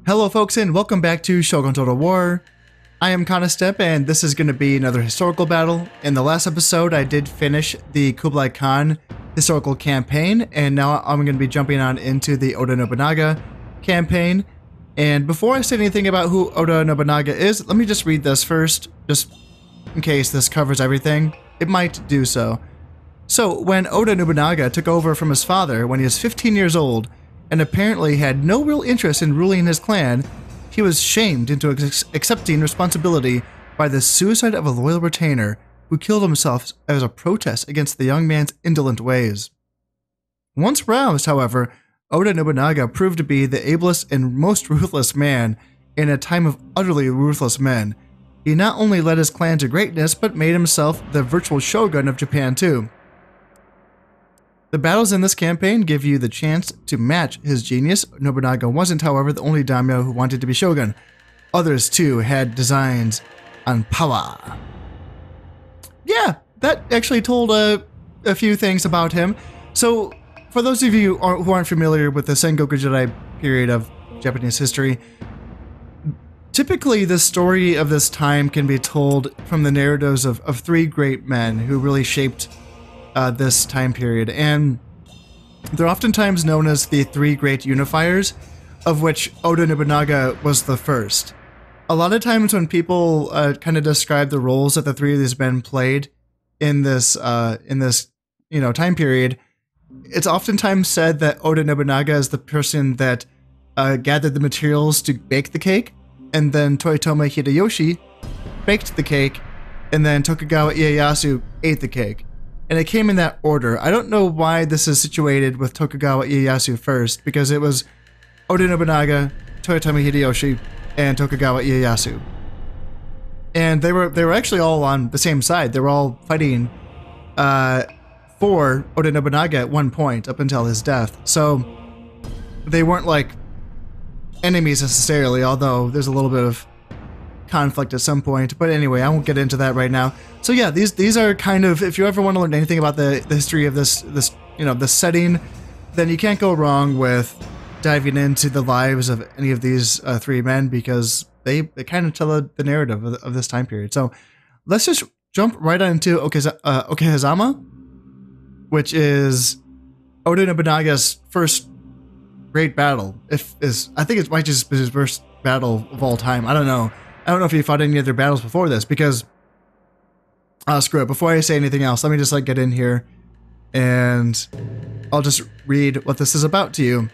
Hello folks and welcome back to Shogun Total War. I am Kanastep and this is going to be another historical battle. In the last episode I did finish the Kublai Khan historical campaign and now I'm going to be jumping on into the Oda Nobunaga campaign. And before I say anything about who Oda Nobunaga is, let me just read this first, just in case this covers everything. It might do so. So when Oda Nobunaga took over from his father when he was 15 years old, and apparently had no real interest in ruling his clan, he was shamed into accepting responsibility by the suicide of a loyal retainer who killed himself as a protest against the young man's indolent ways. Once roused, however, Oda Nobunaga proved to be the ablest and most ruthless man in a time of utterly ruthless men. He not only led his clan to greatness, but made himself the virtual shogun of Japan too. The battles in this campaign give you the chance to match his genius. Nobunaga wasn't, however, the only daimyo who wanted to be shogun. Others, too, had designs on power. Yeah, that actually told a few things about him. So, for those of you who aren't familiar with the Sengoku Jidai period of Japanese history, typically the story of this time can be told from the narratives of three great men who really shaped this time period, and they're oftentimes known as the three great unifiers, of which Oda Nobunaga was the first. A lot of times when people kind of describe the roles that the three of these men played in this time period, it's oftentimes said that Oda Nobunaga is the person that gathered the materials to bake the cake, and then Toyotomi Hideyoshi baked the cake, and then Tokugawa Ieyasu ate the cake. And it came in that order. I don't know why this is situated with Tokugawa Ieyasu first, because it was Oda Nobunaga, Toyotomi Hideyoshi, and Tokugawa Ieyasu. And they were actually all on the same side. They were all fighting for Oda Nobunaga at one point, up until his death. So they weren't like enemies necessarily, although there's a little bit of conflict at some point. But anyway, I won't get into that right now. So yeah, these are kind of, if you ever want to learn anything about the history of this setting, then you can't go wrong with diving into the lives of any of these three men, because they kind of tell the narrative of this time period. So let's just jump right on into Okehazama, which is Oda Nobunaga's first great battle. I think it might just be his first battle of all time. I don't know if he fought any other battles before this, because screw it. Before I say anything else, let me just get in here and I'll just read what this is about to you.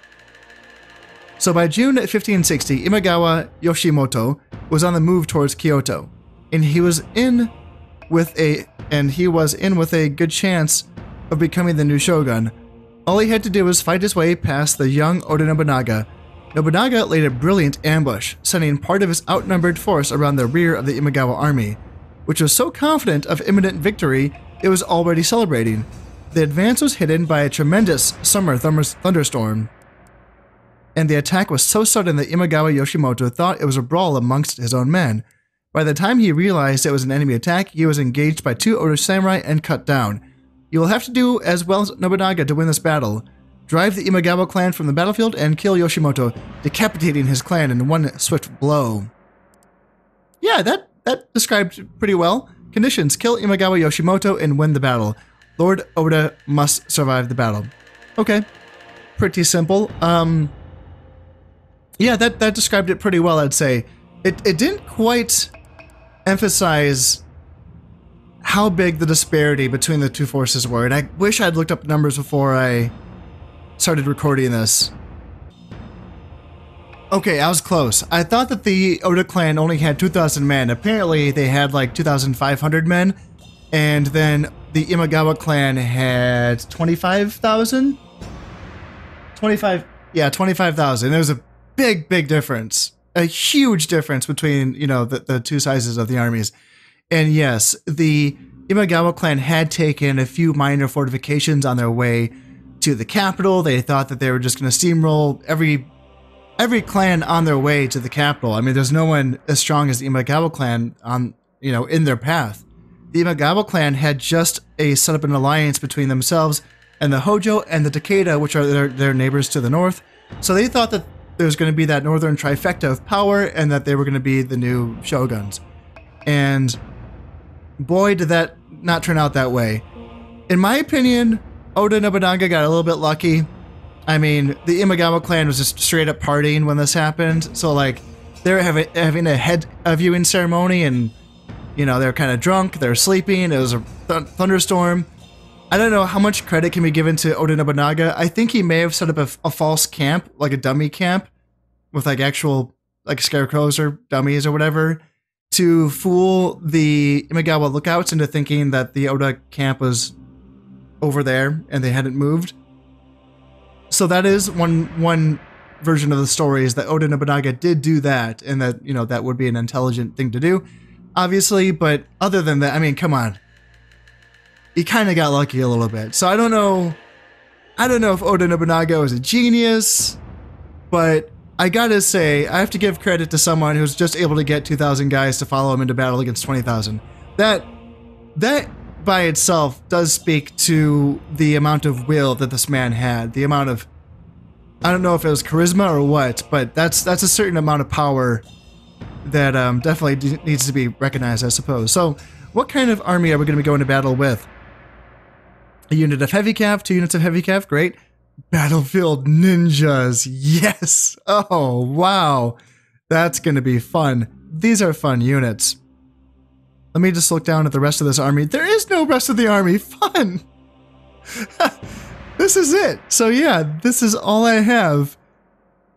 So by June 1560, Imagawa Yoshimoto was on the move towards Kyoto, and he was in with a good chance of becoming the new shogun. All he had to do was fight his way past the young Oda Nobunaga. Nobunaga laid a brilliant ambush, sending part of his outnumbered force around the rear of the Imagawa army, which was so confident of imminent victory it was already celebrating. The advance was hidden by a tremendous summer thunderstorm, and the attack was so sudden that Imagawa Yoshimoto thought it was a brawl amongst his own men. By the time he realized it was an enemy attack, he was engaged by two Oda samurai and cut down. You will have to do as well as Nobunaga to win this battle. Drive the Imagawa clan from the battlefield and kill Yoshimoto, decapitating his clan in one swift blow. Yeah, that described pretty well. Conditions: kill Imagawa Yoshimoto and win the battle. Lord Oda must survive the battle. Okay, pretty simple. Yeah, that described it pretty well, I'd say. It didn't quite emphasize how big the disparity between the two forces were, and I wish I'd looked up numbers before I started recording this. Okay, I was close. I thought that the Oda clan only had 2,000 men. Apparently, they had like 2,500 men, and then the Imagawa clan had 25,000? 25,000. There was a big difference. A huge difference between, the two sizes of the armies. And yes, the Imagawa clan had taken a few minor fortifications on their way to the capital. They thought that they were just going to steamroll every clan on their way to the capital. I mean, there's no one as strong as the Imagawa clan in their path. The Imagawa clan had just set up an alliance between themselves and the Hojo and the Takeda, which are their neighbors to the north. So they thought that there's going to be that northern trifecta of power and that they were going to be the new shoguns. And boy, did that not turn out that way. In my opinion, Oda Nobunaga got a little bit lucky. I mean, the Imagawa clan was just straight up partying when this happened. So, like, they were having a head viewing ceremony, and, you know, they were kind of drunk, they were sleeping, it was a thunderstorm. I don't know how much credit can be given to Oda Nobunaga. I think he may have set up a false camp, like a dummy camp, with, like, actual, like, scarecrows or dummies or whatever, to fool the Imagawa lookouts into thinking that the Oda camp was over there and they hadn't moved. So that is one version of the story, is that Oda Nobunaga did do that, and that, you know, that would be an intelligent thing to do, obviously. But other than that, I mean, come on, he kind of got lucky a little bit. So I don't know if Oda Nobunaga was a genius, but I gotta say, I have to give credit to someone who's just able to get 2,000 guys to follow him into battle against 20,000. That by itself does speak to the amount of will that this man had. The amount of, I don't know if it was charisma or what, but that's a certain amount of power that definitely needs to be recognized, I suppose. So what kind of army are we going to be going to battle with? A unit of heavy cav, 2 units of heavy cav, great. Battlefield ninjas, yes! Oh, wow. That's going to be fun. These are fun units. Let me just look down at the rest of this army. There is no rest of the army. Fun! This is it. So yeah, this is all I have.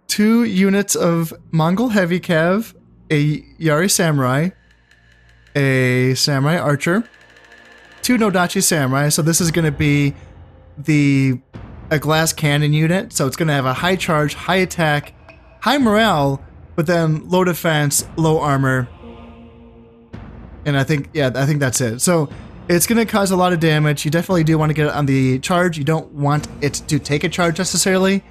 2 units of Mongol heavy cav, a Yari samurai, a samurai archer, 2 Nodachi samurai. So this is going to be a glass cannon unit. So it's going to have a high charge, high attack, high morale, but then low defense, low armor. And I think that's it. So it's going to cause a lot of damage. You definitely do want to get it on the charge. You don't want it to take a charge necessarily,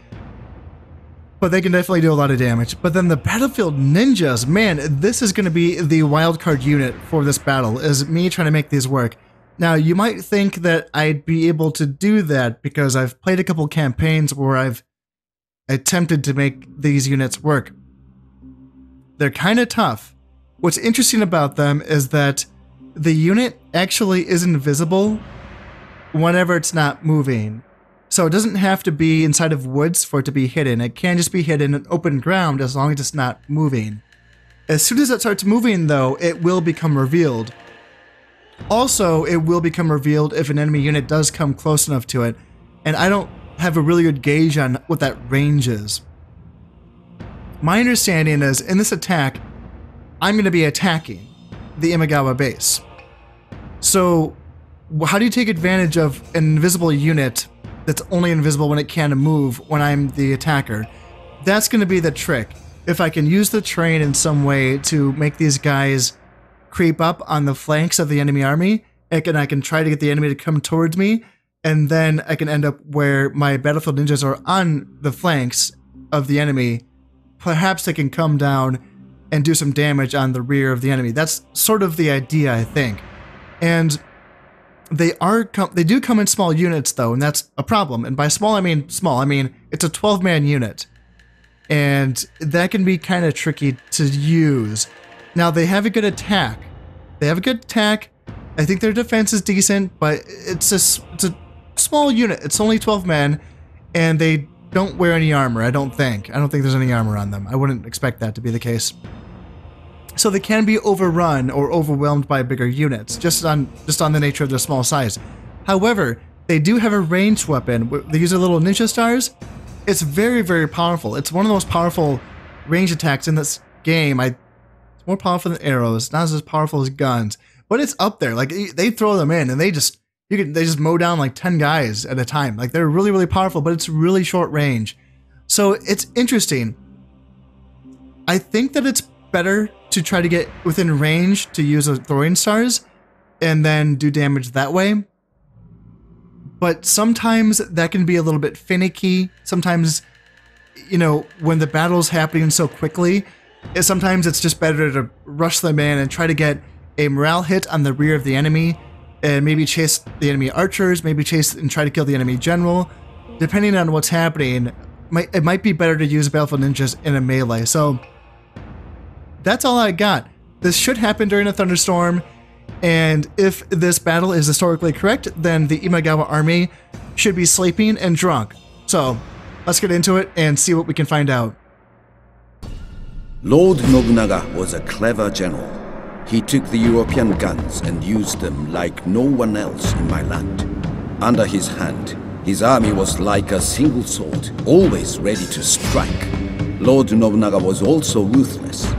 but they can definitely do a lot of damage. But then the Battlefield Ninjas, man, this is going to be the wildcard unit for this battle, is me trying to make these work. Now, you might think that I'd be able to do that because I've played a couple campaigns where I've attempted to make these units work. They're kind of tough. What's interesting about them is that the unit actually is invisible whenever it's not moving. So it doesn't have to be inside of woods for it to be hidden. It can just be hidden in open ground as long as it's not moving. As soon as it starts moving, though, it will become revealed. Also, it will become revealed if an enemy unit does come close enough to it, and I don't have a really good gauge on what that range is. My understanding is, in this attack, I'm going to be attacking the Imagawa base. So, how do you take advantage of an invisible unit that's only invisible when it can move when I'm the attacker? That's going to be the trick. If I can use the terrain in some way to make these guys creep up on the flanks of the enemy army, and I can try to get the enemy to come towards me, and then I can end up where my Battlefield Ninjas are on the flanks of the enemy. Perhaps they can come down and do some damage on the rear of the enemy. That's sort of the idea, I think. And they do come in small units, though, and that's a problem. And by small, I mean small. I mean, it's a 12-man unit. And that can be kind of tricky to use. Now, they have a good attack. I think their defense is decent, but it's a small unit. It's only 12 men, and they don't wear any armor, I don't think. I don't think there's any armor on them. I wouldn't expect that to be the case. So they can be overrun or overwhelmed by bigger units, just on the nature of their small size. However, they do have a ranged weapon. They use their little ninja stars. It's very, very powerful. It's one of the most powerful range attacks in this game. It's more powerful than arrows, not as powerful as guns, but it's up there. Like, they throw them in and they just mow down like 10 guys at a time. Like, they're really, really powerful, but it's really short range. So it's interesting. I think that it's better to try to get within range to use those throwing stars and then do damage that way. But sometimes that can be a little bit finicky. Sometimes, you know, when the battle's happening so quickly, sometimes it's just better to rush them in and try to get a morale hit on the rear of the enemy, and maybe chase the enemy archers, maybe chase and try to kill the enemy general. Depending on what's happening, it might be better to use Battlefield Ninjas in a melee. So that's all I got. This should happen during a thunderstorm, and if this battle is historically correct, then the Imagawa army should be sleeping and drunk. So let's get into it and see what we can find out. Lord Nobunaga was a clever general. He took the European guns and used them like no one else in my land. Under his hand, his army was like a single sword, always ready to strike. Lord Nobunaga was also ruthless.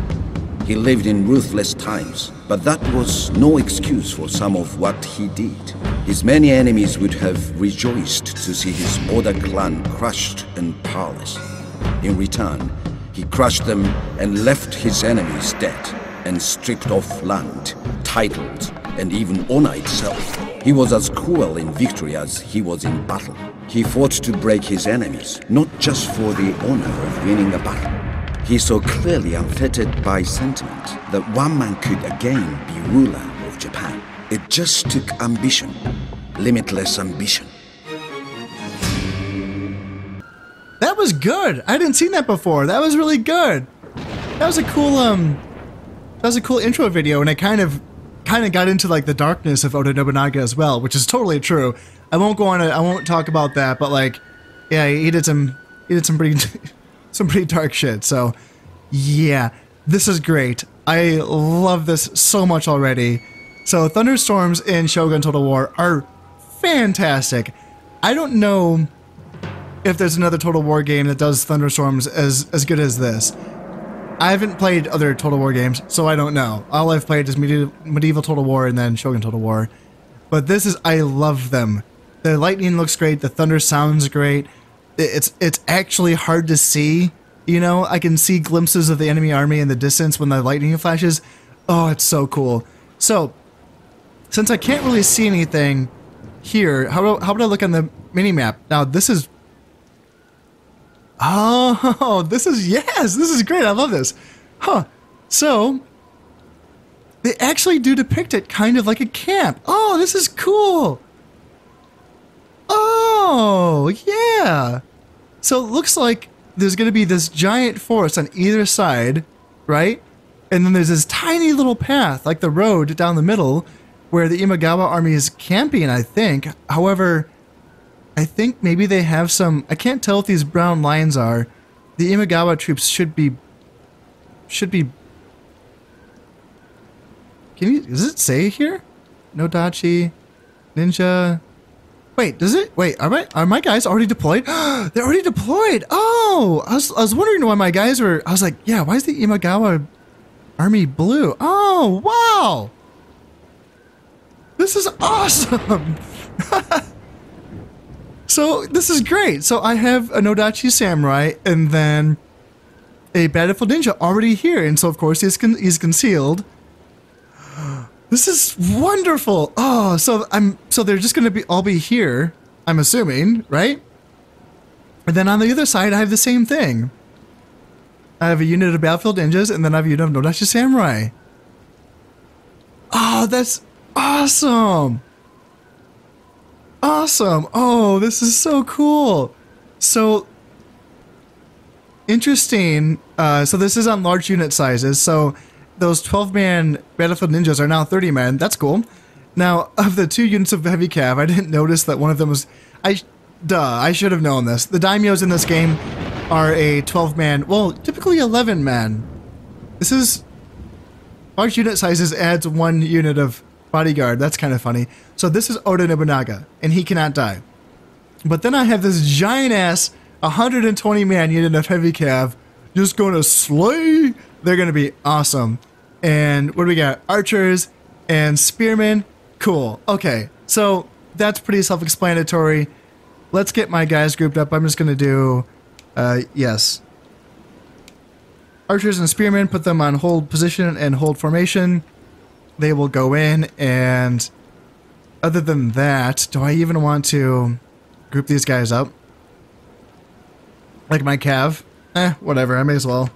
He lived in ruthless times, but that was no excuse for some of what he did. His many enemies would have rejoiced to see his Oda clan crushed and powerless. In return, he crushed them and left his enemies dead and stripped off land, titles, and even honor itself. He was as cruel in victory as he was in battle. He fought to break his enemies, not just for the honor of winning a battle. He so clearly unfettered by sentiment that one man could again be ruler of Japan. It just took ambition, limitless ambition. That was good. I didn't see that before. That was really good. That was a cool intro video, and it kind of got into like the darkness of Oda Nobunaga as well, which is totally true. I won't talk about that, but like, yeah, he did some pretty some pretty dark shit. So yeah, this is great. I love this so much already. So thunderstorms in Shogun Total War are fantastic. I don't know if there's another Total War game that does thunderstorms as good as this. I haven't played other Total War games, so I don't know. All I've played is Medieval Total War and then Shogun Total War. But this is, I love them. The lightning looks great, the thunder sounds great. It's actually hard to see, you know? I can see glimpses of the enemy army in the distance when the lightning flashes. Oh, it's so cool. So, since I can't really see anything here, how about I look on the minimap? Now, this is... Oh, this is great. I love this. Huh. So, they actually do depict it kind of like a camp. Oh, this is cool. Oh, yeah. So it looks like there's going to be this giant forest on either side, right? And then there's this tiny little path, like the road down the middle, where the Imagawa army is camping, I think. However, I think maybe they have some... I can't tell if these brown lines are. The Imagawa troops should be... Does it say here? Nodachi, Ninja... Wait, does it? Wait, are my guys already deployed? They're already deployed! Oh! I was wondering why my guys were... I was like, yeah, why is the Imagawa army blue? Oh, wow! This is awesome! So, this is great. So, I have a Nodachi Samurai and then a Battlefield Ninja already here. And so, of course, he's concealed. This is wonderful. Oh, so they're just going to all be here, I'm assuming, right? And then on the other side, I have the same thing. I have a unit of Battlefield Ninjas, and then I have a unit of Nodachi Samurai. Oh, that's awesome. Awesome. Oh, this is so cool. So, interesting. So this is on large unit sizes. So those 12-man Battlefield Ninjas are now 30 men. That's cool. Now, of the 2 units of heavy cav, I didn't notice that one of them was... I should have known this. The daimyos in this game are a 12-man, well, typically 11-man. This is... Large unit sizes adds 1 unit of bodyguard. That's kind of funny. So this is Oda Nobunaga, and he cannot die. But then I have this giant-ass 120-man unit of heavy cav just going to slay. They're going to be awesome. And what do we got? Archers and spearmen. Cool. Okay, so that's pretty self-explanatory. Let's get my guys grouped up. I'm just going to do, yes. Archers and spearmen, put them on hold position and hold formation. They will go in, and other than that, do I even want to group these guys up? Like my cav? Whatever, I may as well.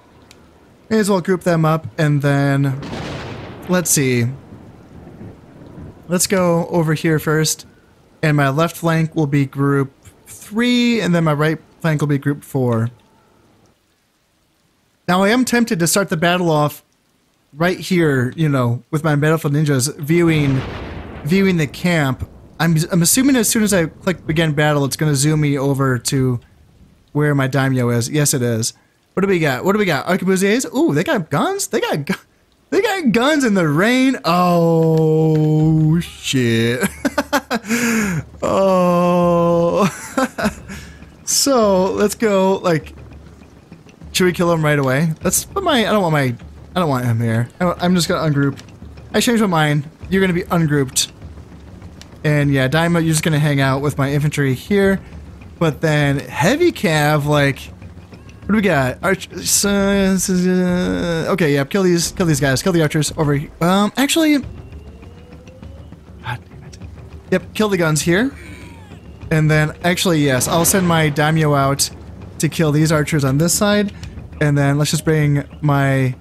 May as well group them up, and then, let's see. Let's go over here first, and my left flank will be group 3, and then my right flank will be group 4. Now I am tempted to start the battle off right here, you know, with my Battlefield Ninjas viewing the camp. I'm assuming as soon as I click begin battle, it's going to zoom me over to where my daimyo is. Yes, it is. What do we got? What do we got? Arquebusiers? Ooh, they got guns? They got guns in the rain? Oh, shit. Oh. So, let's go, like, should we kill him right away? Let's put I don't want him here. I'm just gonna ungroup. I changed my mind. You're gonna be ungrouped. And yeah, daimyo, you're just gonna hang out with my infantry here. But then, heavy cav, like, what do we got? Okay, yeah, kill these guys. Kill the archers over here. Actually, God damn it. Yep, kill the guns here. And then, actually, yes, I'll send my daimyo out to kill these archers on this side. And then let's just bring my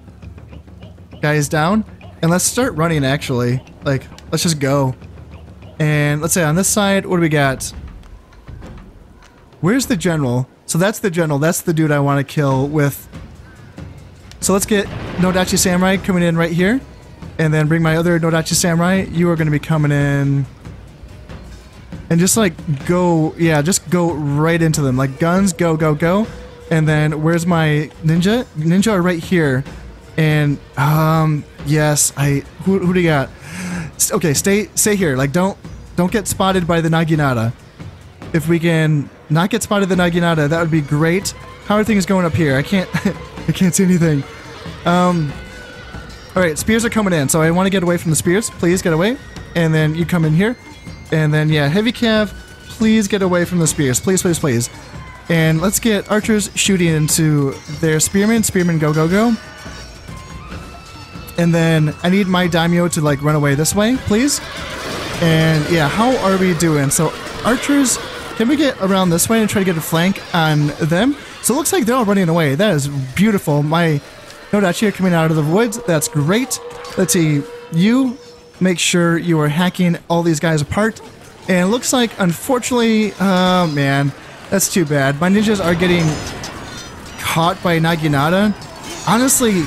guys down. And let's start running, actually. Like, let's just go. And let's say on this side, what do we got? Where's the general? So that's the general. That's the dude I want to kill with. So let's get Nodachi Samurai coming in right here. And then bring my other Nodachi Samurai. You are going to be coming in. And just like go, yeah, just go right into them. Like guns, go, go, go. And then where's my ninja? Ninja are right here. And yes, who do you got? Okay, stay here. Like don't get spotted by the Naginata. If we can not get spotted by the Naginata, that would be great. How are things going up here? I can't I can't see anything. Alright, spears are coming in, so I want to get away from the spears. Please get away. And then you come in here. And then yeah, heavy cav, please get away from the spears. Please, please, please. And let's get archers shooting into their spearmen. Spearmen, go, go, go. And then I need my daimyo to like run away this way, please. And yeah, how are we doing? So archers, can we get around this way and try to get a flank on them? So it looks like they're all running away. That is beautiful. My Nodachi are coming out of the woods. That's great. Let's see. You make sure you are hacking all these guys apart. And it looks like, unfortunately, man, that's too bad. My ninjas are getting caught by Naginata. Honestly,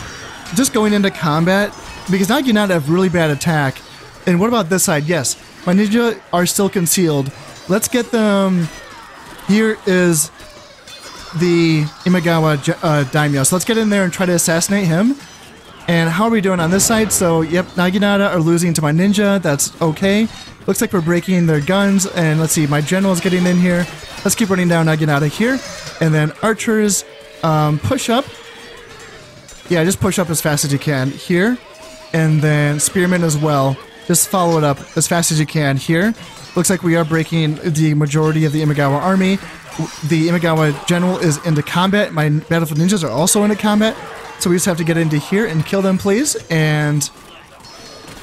just going into combat, because Naginata have really bad attack. And what about this side? Yes, my ninja are still concealed. Let's get them. Here is the Imagawa daimyo. So let's get in there and try to assassinate him. And how are we doing on this side? So, yep, Naginata are losing to my ninja. That's okay. Looks like we're breaking their guns. And let's see, my general is getting in here. Let's keep running down Naginata here. And then archers, push up. Yeah, just push up as fast as you can here. And then spearmen as well. Just follow it up as fast as you can here. Looks like we are breaking the majority of the Imagawa army. The Imagawa general is into combat. My Battlefield Ninjas are also into combat. So we just have to get into here and kill them, please. And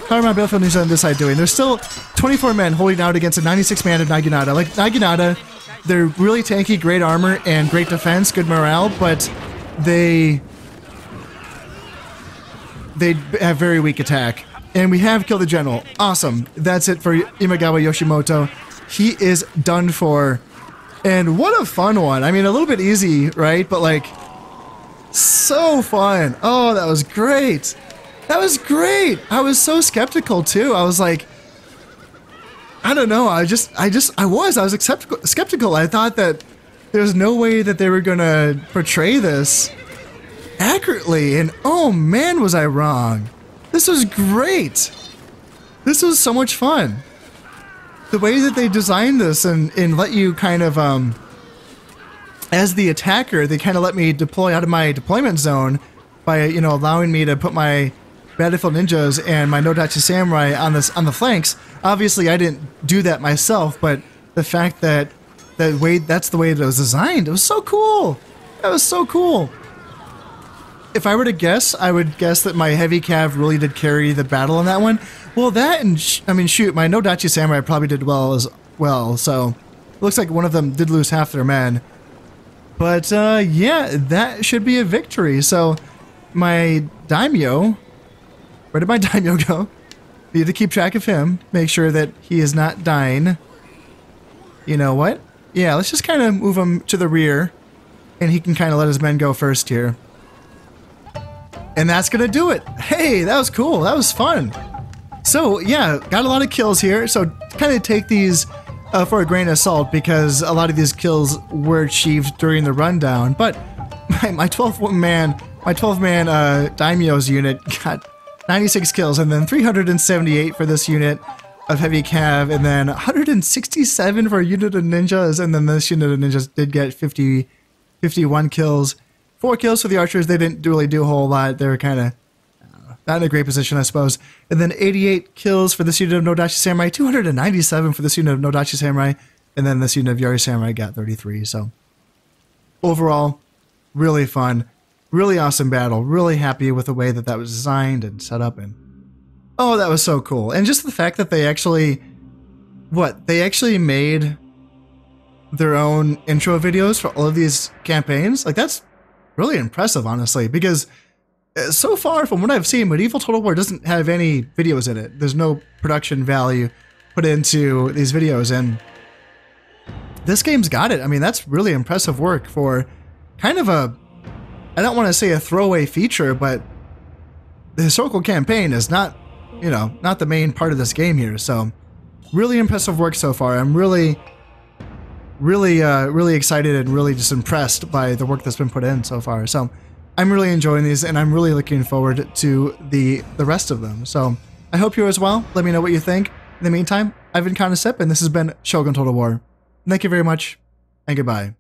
how are my Battlefield Ninjas on this side doing? There's still 24 men holding out against a 96 man of Naginata. Like, Naginata, they're really tanky, great armor, and great defense, good morale, but they have very weak attack. And we have killed the general. Awesome. That's it for Imagawa Yoshimoto. He is done for. And what a fun one. I mean, a little bit easy, right? But like, so fun. Oh, that was great. That was great. I was so skeptical too. I was like, I don't know. I was skeptical. I thought that there's no way that they were gonna portray this accurately. And oh man, was I wrong. This was great. This was so much fun. The way that they designed this and let you kind of, as the attacker, they kind of let me deploy out of my deployment zone by, you know, allowing me to put my Battlefield Ninjas and my Nodachi Samurai on the flanks. Obviously, I didn't do that myself, but the fact that that's the way it was designed, it was so cool. That was so cool. If I were to guess, I would guess that my heavy cav really did carry the battle on that one. Well, that and, I mean, shoot, my Nodachi Samurai probably did well as well, so it looks like one of them did lose half their men. But, yeah, that should be a victory. So, my daimyo, where did my daimyo go? Need to keep track of him, make sure that he is not dying. You know what? Yeah, let's just kind of move him to the rear. and he can kind of let his men go first here. And that's gonna do it. Hey, that was cool. That was fun. So yeah, got a lot of kills here. So kind of take these for a grain of salt, because a lot of these kills were achieved during the rundown. But my 12-man Daimyo's unit got 96 kills, and then 378 for this unit of heavy cav, and then 167 for a unit of ninjas, and then this unit of ninjas did get 51 kills. 4 kills for the archers. They didn't really do a whole lot. They were kind of not in a great position, I suppose. And then 88 kills for this unit of Nodachi Samurai, 297 for this unit of Nodachi Samurai, and then this unit of Yari Samurai got 33. So overall, really fun, really awesome battle. Really happy with the way that was designed and set up, and oh, that was so cool. And just the fact that they actually made their own intro videos for all of these campaigns, like that's really impressive, honestly, because so far from what I've seen, Medieval Total War doesn't have any videos in it. There's no production value put into these videos, and this game's got it. I mean, that's really impressive work for kind of a, I don't want to say a throwaway feature, but the historical campaign is not, you know, not the main part of this game here. So really impressive work so far. I'm really excited and really just impressed by the work that's been put in so far. So I'm really enjoying these, and I'm really looking forward to the rest of them. So I hope you are as well. Let me know what you think. In the meantime, I've been Kanasep, and this has been Shogun Total War. Thank you very much, and goodbye.